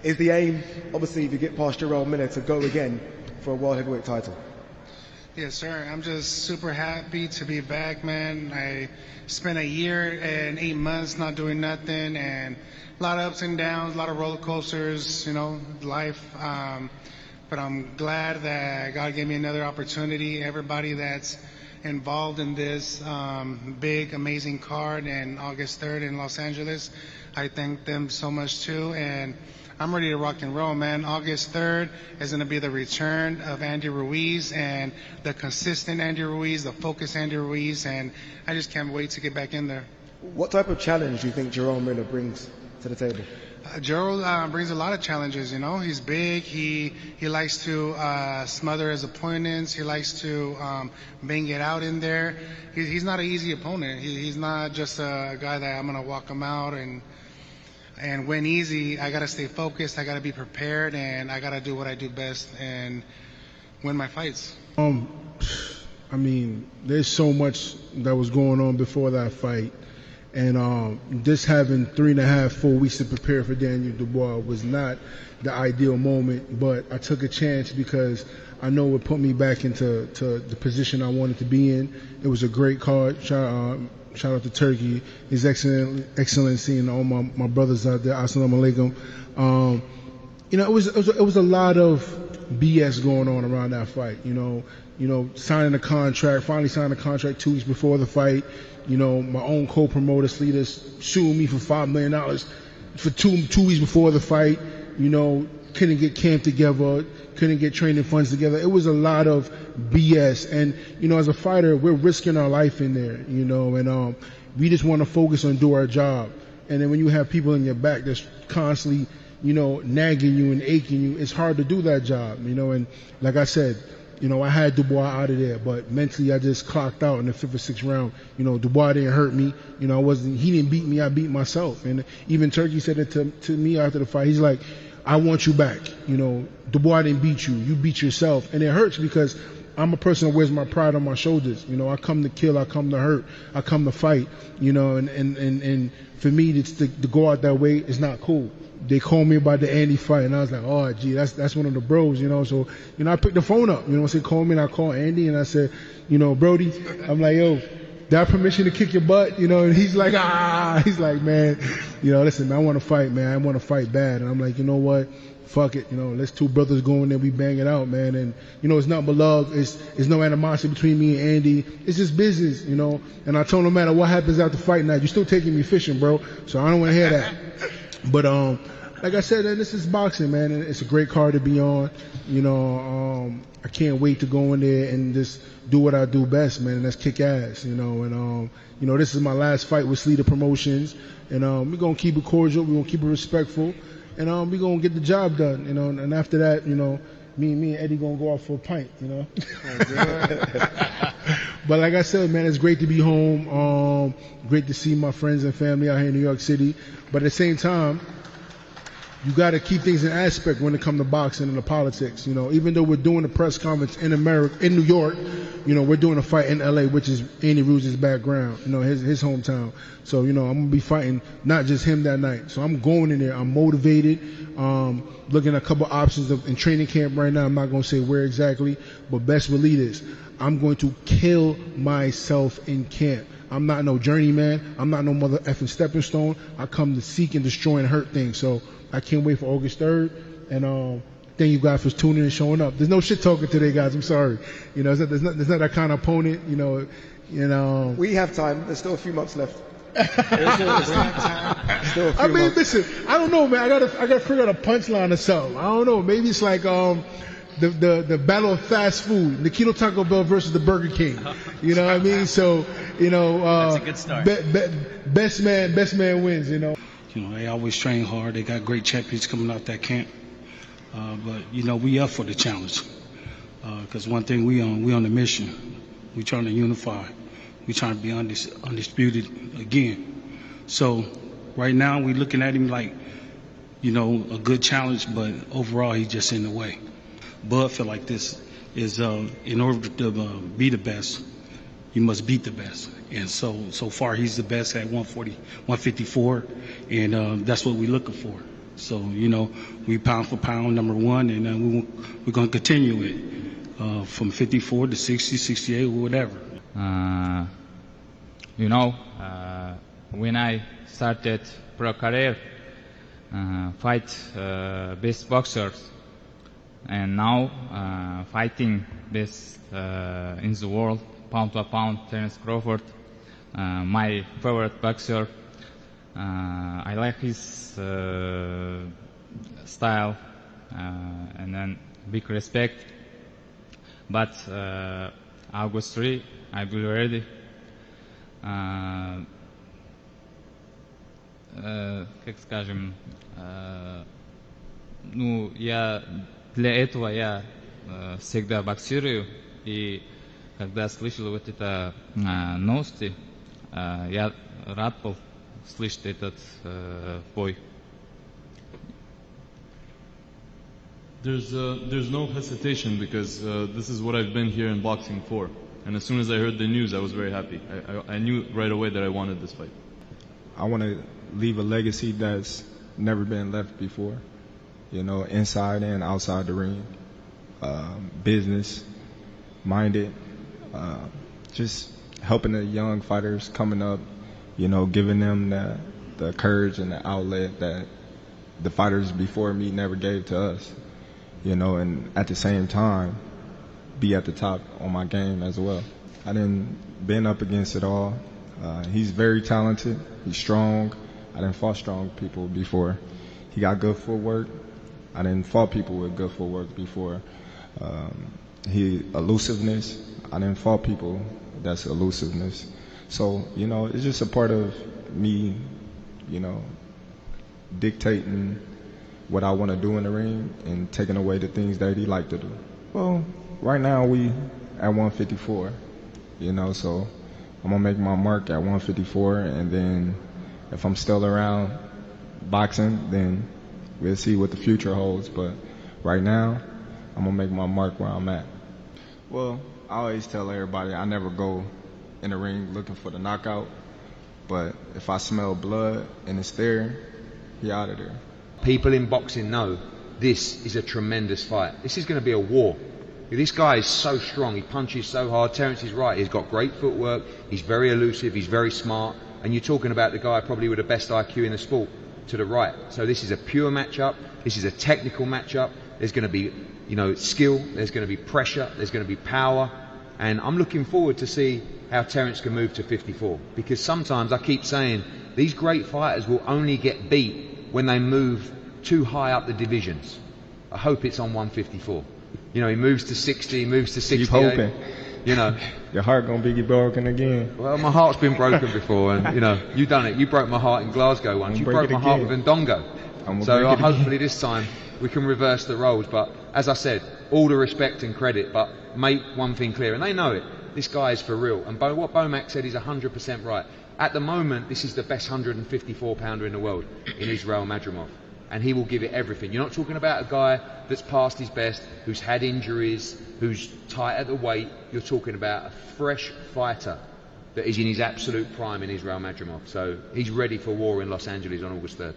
Is the aim, obviously, if you get past Jarrell Miller, to go again for a world heavyweight title? Yes, sir. I'm just super happy to be back, man. I spent a year and 8 months not doing nothing, and a lot of ups and downs, a lot of roller coasters, life. But I'm glad that God gave me another opportunity. Everybody that's involved in this big, amazing card and August 3rd in Los Angeles, I thank them so much too. And I'm ready to rock and roll, man. August 3rd is going to be the return of Andy Ruiz, and the consistent Andy Ruiz, the focused Andy Ruiz, and I just can't wait to get back in there. What type of challenge do you think Jarrell Miller brings to the table? Jarrell brings a lot of challenges, He's big. He likes to smother his opponents. He likes to bang it out in there. He's not an easy opponent. He's not just a guy that I'm going to walk him out and win easy. I got to stay focused. I got to be prepared, and I got to do what I do best and win my fights. I mean, there's so much that was going on before that fight. And just having 3.5, 4 weeks to prepare for Daniel Dubois was not the ideal moment, but I took a chance because I know it put me back into the position I wanted to be in. It was a great card. Shout out to Turkey, His Excellency, and all my brothers out there. Assalamu alaikum. It was a lot of BS going on around that fight. Signing a contract, finally signed a contract 2 weeks before the fight. My own co-promoter, Sleeters, suing me for $5 million for two weeks before the fight. Couldn't get camp together, couldn't get training funds together. It was a lot of BS. And, as a fighter, we're risking our life in there, and we just want to focus on do our job. And then when you have people in your back that's constantly, nagging you and aching you, it's hard to do that job, and like I said, I had Dubois out of there, but mentally I just clocked out in the 5th or 6th round. Dubois didn't hurt me. He didn't beat me, I beat myself. And even Turkey said it to me after the fight. He's like, I want you back. Dubois didn't beat you. You beat yourself. And it hurts because I'm a person that wears my pride on my shoulders. I come to kill, I come to hurt, I come to fight, and for me to go out that way is not cool. They called me about the Andy fight, and I was like, oh, gee, that's one of the bros, So, I picked the phone up, They called me, and I called Andy, and I said, Brody, I'm like, yo, did I have permission to kick your butt? And he's like, he's like, man, listen, man, I want to fight, man. I want to fight bad. And I'm like, you know what? Fuck it. Let's 2 brothers go in there, we bang it out, man. And, it's nothing but love. It's no animosity between me and Andy. It's just business, And I told him, no matter what happens after fight night, you're still taking me fishing, bro. So I don't want to hear that. But, like I said, this is boxing, man, and it's a great card to be on. I can't wait to go in there and just do what I do best, man, and that's kick ass, And, this is my last fight with Sleater Promotions, and we're going to keep it cordial, we're going to keep it respectful, and we're going to get the job done, And after that, me and Eddie going to go out for a pint, But like I said, man, it's great to be home. Great to see my friends and family out here in New York City. But at the same time, you got to keep things in aspect when it comes to boxing and the politics. Even though we're doing a press conference in New York, we're doing a fight in LA, which is Andy Ruiz's background, his hometown. So, I'm going to be fighting not just him that night. So I'm going in there. I'm motivated. Looking at a couple options in training camp right now. I'm not going to say where exactly, but best believe this. I'm going to kill myself in camp. I'm not no journeyman. I'm not no mother effing stepping stone. I come to seek and destroy and hurt things. So I can't wait for August 3rd. And thank you guys for tuning in and showing up. There's no shit talking today, guys. I'm sorry. There's not that kind of opponent. We have time. There's still a few months left. Listen. I don't know, man. I gotta figure out a punchline or something. I don't know. Maybe it's like the battle of fast food, the Kilo Taco Bell versus the Burger King. You know what I mean? So, that's a good start. Best man wins, They always train hard. They got great champions coming out that camp. But, we up for the challenge. Because one thing, we on the mission. We trying to unify. We trying to be undisputed again. So right now we looking at him like, a good challenge, but overall he's just in the way. Bud feel like this is in order to be the best, you must beat the best. And so far he's the best at 140, 154, and that's what we're looking for. So, you know, we pound for pound number one, and we're going to continue it from 54 to 60, 68, or whatever. You know, when I started pro career, fight best boxers, and now fighting best in the world, pound to pound, Terence Crawford, my favorite boxer. I like his style, and then big respect. But August 3, I will be ready. Как скажем, ну, для этого я всегда боксирую, и когда слышал вот это новости, я рад был слышать этот бой. There's no hesitation because this is what I've been here in boxing for. And as soon as I heard the news, I was very happy. I knew right away that I wanted this fight. I want to leave a legacy that's never been left before, you know, inside and outside the ring, business minded, just helping the young fighters coming up, you know, giving them the courage and the outlet that the fighters before me never gave to us, you know, and at the same time be at the top on my game as well. I didn't been up against it all. He's very talented. He's strong. I didn't fought strong people before. He got good footwork. I didn't fought people with good footwork before. Elusiveness. I didn't fought people that's elusiveness. So, you know, it's just a part of me, you know, dictating what I want to do in the ring and taking away the things that he like to do. Well, right now we at 154, you know, so I'm going to make my mark at 154, and then if I'm still around boxing, then we'll see what the future holds. But right now, I'm going to make my mark where I'm at. Well, I always tell everybody I never go in the ring looking for the knockout, but if I smell blood and it's there, he out of there. People in boxing know this is a tremendous fight. This is going to be a war. This guy is so strong, he punches so hard. Terence is right, he's got great footwork, he's very elusive, he's very smart, and you're talking about the guy probably with the best IQ in the sport to the right. So this is a pure matchup, this is a technical matchup. There's going to be, you know, skill, there's going to be pressure, there's going to be power, and I'm looking forward to see how Terence can move to 54, because sometimes I keep saying these great fighters will only get beat when they move too high up the divisions. I hope it's on 154. You know, he moves to 60, he moves to 68. Keep hoping. You know, your heart gonna be broken again. Well, my heart's been broken before, and you know, you done it. You broke my heart in Glasgow once. You broke my heart with Ndongo. So hopefully this time we can reverse the roles. But as I said, all the respect and credit, but make one thing clear, and they know it. This guy is for real. And what Bomac said is 100% right. At the moment, this is the best 154-pounder in the world in Israil Madrimov. And he will give it everything. You're not talking about a guy that's past his best, who's had injuries, who's tight at the weight. You're talking about a fresh fighter that is in his absolute prime in Israil Madrimov. So he's ready for war in Los Angeles on August 3rd.